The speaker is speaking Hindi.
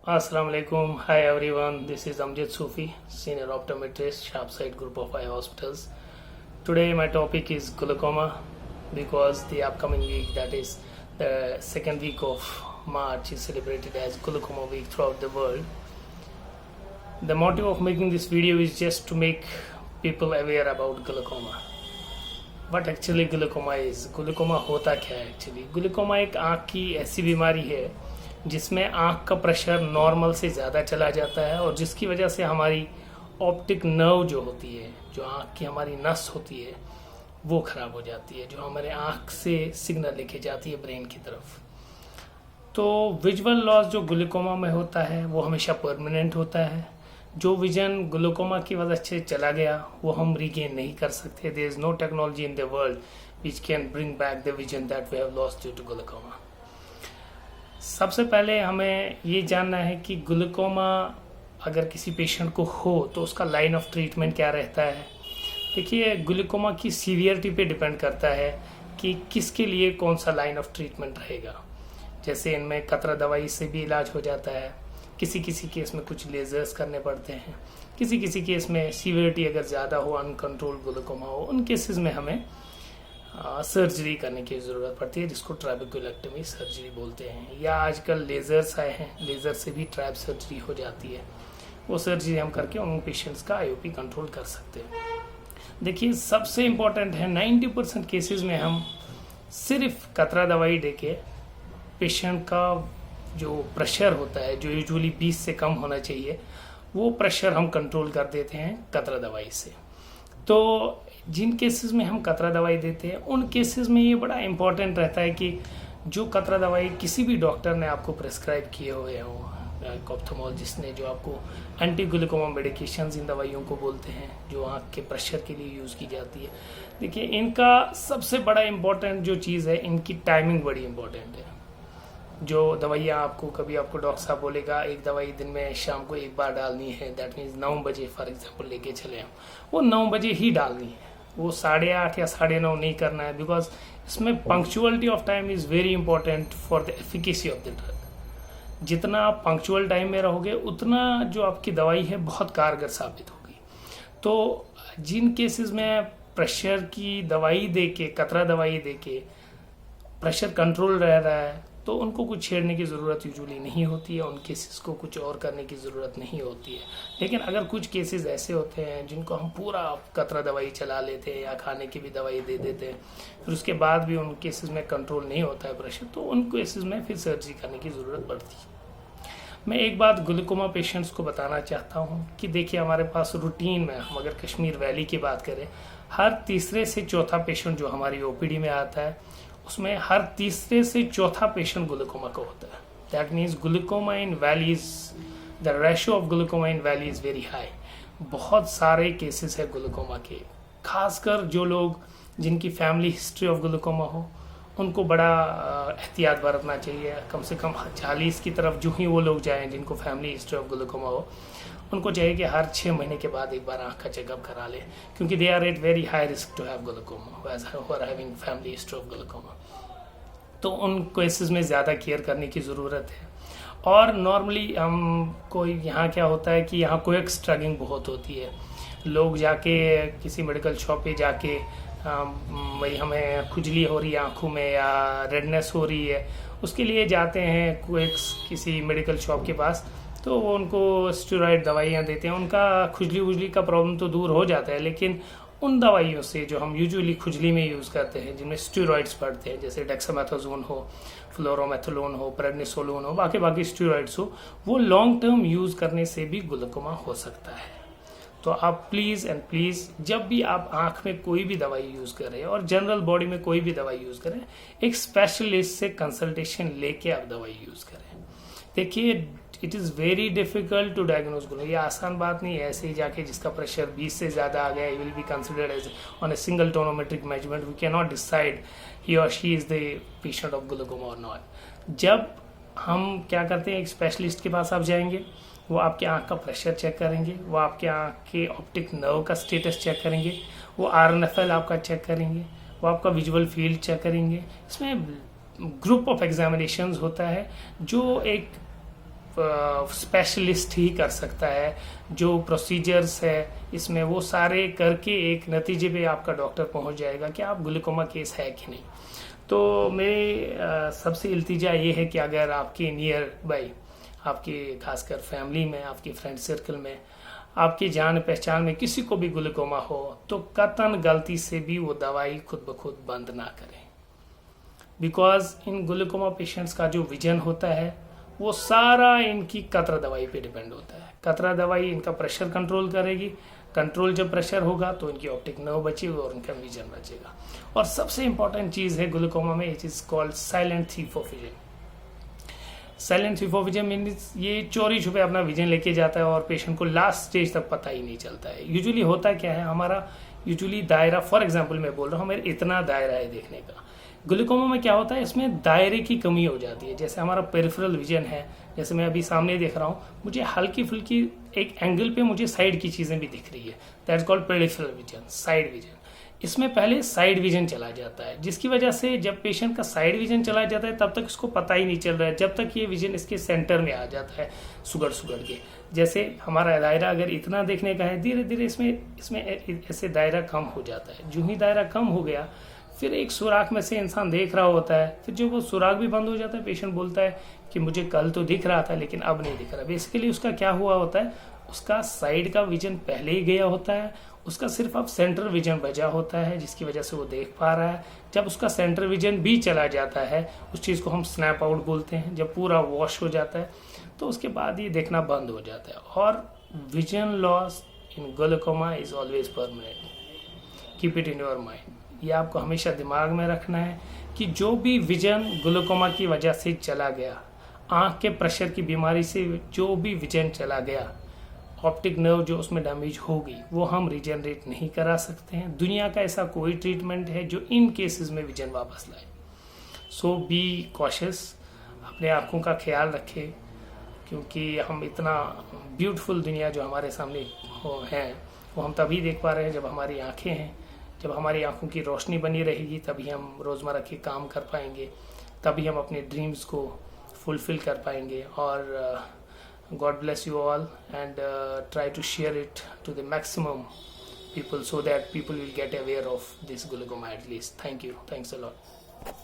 Assalamualaikum. Hi everyone. This is Amjad Sufi, senior optometrist, Sharpside Group of Eye Hospitals. Today my topic is glaucoma because the upcoming week, that is the second week of March, is celebrated as Glaucoma Week throughout the world. The motive of making this video is just to make people aware about glaucoma. What actually glaucoma is? Glaucoma होता क्या है एक्चुअली? ग्लूकोमा एक आँख की ऐसी बीमारी है जिसमें आँख का प्रेशर नॉर्मल से ज़्यादा चला जाता है और जिसकी वजह से हमारी ऑप्टिक नर्व जो होती है, जो आँख की हमारी नस होती है, वो ख़राब हो जाती है, जो हमारे आँख से सिग्नल लेके जाती है ब्रेन की तरफ। तो विजुअल लॉस जो ग्लूकोमा में होता है वो हमेशा परमानेंट होता है। जो विजन ग्लूकोमा की वजह से चला गया वो हम रिगेन नहीं कर सकते। There is no technology in the world which can bring back the vision that we have lost due to glaucoma. सबसे पहले हमें ये जानना है कि ग्लूकोमा अगर किसी पेशेंट को हो तो उसका लाइन ऑफ ट्रीटमेंट क्या रहता है। देखिए, ग्लूकोमा की सीवियरिटी पे डिपेंड करता है कि किसके लिए कौन सा लाइन ऑफ ट्रीटमेंट रहेगा। जैसे इनमें कतरा दवाई से भी इलाज हो जाता है, किसी किसी केस में कुछ लेजर्स करने पड़ते हैं, किसी किसी केस में सीवियरिटी अगर ज़्यादा हो, अनकंट्रोल ग्लूकोमा हो, उन केसेस में हमें सर्जरी करने की ज़रूरत पड़ती है, जिसको ट्राबेक्युलेक्टमी सर्जरी बोलते हैं। या आजकल लेज़र्स आए हैं, लेज़र से भी ट्रैब सर्जरी हो जाती है। वो सर्जरी हम करके उन पेशेंट्स का आईओपी कंट्रोल कर सकते हैं। देखिए, सबसे इम्पोर्टेंट है 90% केसेस में हम सिर्फ कतरा दवाई देके पेशेंट का जो प्रेशर होता है, जो यूजुअली 20 से कम होना चाहिए, वो प्रेशर हम कंट्रोल कर देते हैं कतरा दवाई से। तो जिन केसेस में हम कतरा दवाई देते हैं उन केसेस में ये बड़ा इंपॉर्टेंट रहता है कि जो कतरा दवाई किसी भी डॉक्टर ने आपको प्रेस्क्राइब किए हुए हो, ऑप्थेल्मोलॉजिस्ट ने जो आपको एंटी ग्लूकोमा मेडिकेशंस इन दवाइयों को बोलते हैं, जो आँख के प्रेशर के लिए यूज़ की जाती है। देखिए, इनका सबसे बड़ा इम्पोर्टेंट जो चीज़ है, इनकी टाइमिंग बड़ी इंपॉर्टेंट है। जो दवाइयाँ आपको डॉक्टर साहब बोलेगा एक दवाई दिन में शाम को एक बार डालनी है, दैट मीन्स 9 बजे फॉर एग्जांपल लेके चले हम, वो 9 बजे ही डालनी है, वो 8:30 या 9:30 नहीं करना है। बिकॉज इसमें punctuality of time is very important for the efficacy of the drug. जितना आप पंक्चुअल टाइम में रहोगे उतना जो आपकी दवाई है बहुत कारगर साबित होगी। तो जिन केसेस में प्रेशर की दवाई दे के, कतरा दवाई दे के प्रेशर कंट्रोल रह रहा है, तो उनको कुछ छेड़ने की ज़रूरत यूजुअली नहीं होती है, उन केसेस को कुछ और करने की ज़रूरत नहीं होती है। लेकिन अगर कुछ केसेस ऐसे होते हैं जिनको हम पूरा कतरा दवाई चला लेते हैं या खाने की भी दवाई दे देते हैं, फिर उसके बाद भी उन केसेस में कंट्रोल नहीं होता है प्रेशर, तो उन केसेस में फिर सर्जरी करने की ज़रूरत पड़ती है। मैं एक बात ग्लूकोमा पेशेंट्स को बताना चाहता हूँ कि देखिए, हमारे पास रूटीन में हम अगर कश्मीर वैली की बात करें, हर तीसरे से चौथा पेशेंट जो हमारी ओपीडी में आता है उसमें हर तीसरे से चौथा पेशेंट ग्लूकोमा का होता है। That means glaucoma in valleys, the ratio of glaucoma in valley is very high. बहुत सारे केसेस है ग्लूकोमा के, खासकर जो लोग जिनकी फैमिली हिस्ट्री ऑफ ग्लूकोमा हो उनको बड़ा एहतियात बरतना चाहिए। कम से कम 40 की तरफ जो ही वो लोग जाएं जिनको फैमिली हिस्ट्री ऑफ ग्लूकोमा हो, उनको चाहिए कि हर 6 महीने के बाद एक बार आँख का चेकअप करा ले, क्योंकि they are at very high risk to have glaucoma as who are having family history of glaucoma. तो उन केसेस में ज़्यादा केयर करने की ज़रूरत है। और नॉर्मली हम कोई यहाँ क्या होता है कि यहाँ कोएक्स ड्रगिंग बहुत होती है। लोग जाके किसी मेडिकल शॉप पे जाके भाई हमें खुजली हो रही है आँखों में या रेडनेस हो रही है, उसके लिए जाते हैं कोएक्स किसी मेडिकल शॉप के पास, तो वो उनको स्टेरॉइड दवाइयाँ देते हैं। उनका खुजली वुजली का प्रॉब्लम तो दूर हो जाता है, लेकिन उन दवाइयों से जो हम यूजुअली खुजली में यूज़ करते हैं, जिनमें स्टेरॉइड्स पड़ते हैं, जैसे डेक्सामेथासोन हो, फ्लोरोमेथालोन हो, प्रेडनिसोलोन हो, बाकी स्टेरॉइड्स हो, वो लॉन्ग टर्म यूज़ करने से भी ग्लूकोमा हो सकता है। तो आप प्लीज़ एंड प्लीज़, जब भी आप आँख में कोई भी दवाई यूज़ करें और जनरल बॉडी में कोई भी दवाई यूज़ करें, एक स्पेशलिस्ट से कंसल्टेशन लेके आप दवाई यूज़ करें। देखिए, it is very difficult to diagnose glaucoma. ये आसान बात नहीं है ऐसे ही जाके जिसका प्रेशर 20 से ज़्यादा आ गया he will be considered as on a single tonometric measurement. We can not decide he और she is the patient of glaucoma और नॉट। जब हम क्या करते हैं, एक स्पेशलिस्ट के पास आप जाएंगे, वो आपके आँख का प्रेशर चेक करेंगे, वो आपके आँख के ऑप्टिक नर्व का स्टेटस चेक करेंगे, वो RNFL आपका चेक करेंगे, वो आपका विजुअल फील्ड चेक करेंगे। इसमें ग्रुप ऑफ एग्जामिनेशंस होता है जो एक स्पेशलिस्ट ही कर सकता है। जो प्रोसीजर्स है इसमें वो सारे करके एक नतीजे पे आपका डॉक्टर पहुंच जाएगा कि आप ग्लूकोमा केस है कि नहीं। तो मेरी सबसे इल्तिजा ये है कि अगर आपके नियर बाई, आपके खासकर फैमिली में, आपके फ्रेंड सर्कल में, आपकी जान पहचान में किसी को भी ग्लूकोमा हो तो कतन गलती से भी वो दवाई खुद ब खुद बंद ना करें। बिकॉज इन ग्लूकोमा पेशेंट्स का जो विजन होता है वो सारा इनकी कतरा दवाई पे डिपेंड होता है। कतरा दवाई इनका प्रेशर कंट्रोल करेगी, कंट्रोल जब प्रेशर होगा तो इनकी ऑप्टिक नर्व बचेगी और उनका विजन बचेगा। और सबसे इंपॉर्टेंट चीज़ है ग्लूकोमा में, it is called silent thief of vision. Silent thief of vision means ये चोरी छुपे अपना विजन लेके जाता है और पेशेंट को लास्ट स्टेज तक पता ही नहीं चलता है। यूजुअली होता क्या है, हमारा यूजुअली दायरा, फॉर एग्जाम्पल मैं बोल रहा हूँ, मेरे इतना दायरा है देखने का। ग्लूकोमा में क्या होता है, इसमें दायरे की कमी हो जाती है। जैसे हमारा पेरिफेरल विजन है, जैसे मैं अभी सामने देख रहा हूँ, मुझे हल्की फुल्की एक एंगल पे मुझे साइड की चीज़ें भी दिख रही है, that's called peripheral vision, side vision. इसमें पहले साइड विजन चला जाता है, जिसकी वजह से जब पेशेंट का साइड विजन चला जाता है तब तक इसको पता ही नहीं चल रहा है, जब तक ये विजन इसके सेंटर में आ जाता है सुगड़ के। जैसे हमारा दायरा अगर इतना देखने का है, धीरे धीरे इसमें ऐसे दायरा कम हो जाता है। जो ही दायरा कम हो गया फिर एक सुराख में से इंसान देख रहा होता है, फिर जो वो सुराख भी बंद हो जाता है, पेशेंट बोलता है कि मुझे कल तो दिख रहा था लेकिन अब नहीं दिख रहा। बेसिकली उसका क्या हुआ होता है, उसका साइड का विजन पहले ही गया होता है, उसका सिर्फ अब सेंटर विजन बचा होता है जिसकी वजह से वो देख पा रहा है। जब उसका सेंटर विजन भी चला जाता है, उस चीज़ को हम स्नैप आउट बोलते हैं, जब पूरा वॉश हो जाता है तो उसके बाद ये देखना बंद हो जाता है। और vision loss in glaucoma is always permanent, keep it in your mind. ये आपको हमेशा दिमाग में रखना है कि जो भी विजन ग्लूकोमा की वजह से चला गया, आँख के प्रेशर की बीमारी से जो भी विजन चला गया, ऑप्टिक नर्व जो उसमें डैमेज होगी, वो हम रिजनरेट नहीं करा सकते हैं। दुनिया का ऐसा कोई ट्रीटमेंट है जो इन केसेस में विजन वापस लाए। सो बी कॉशियस, अपने आँखों का ख्याल रखें, क्योंकि हम इतना ब्यूटीफुल दुनिया जो हमारे सामने है वो हम तभी देख पा रहे हैं जब हमारी आँखें हैं। जब हमारी आँखों की रोशनी बनी रहेगी तभी हम रोज़मर्रा के काम कर पाएंगे, तभी हम अपने ड्रीम्स को फुलफिल कर पाएंगे। और God bless you all, and try to share it to the maximum people so that people will get aware of this glaucoma at least. Thank you. Thanks a lot.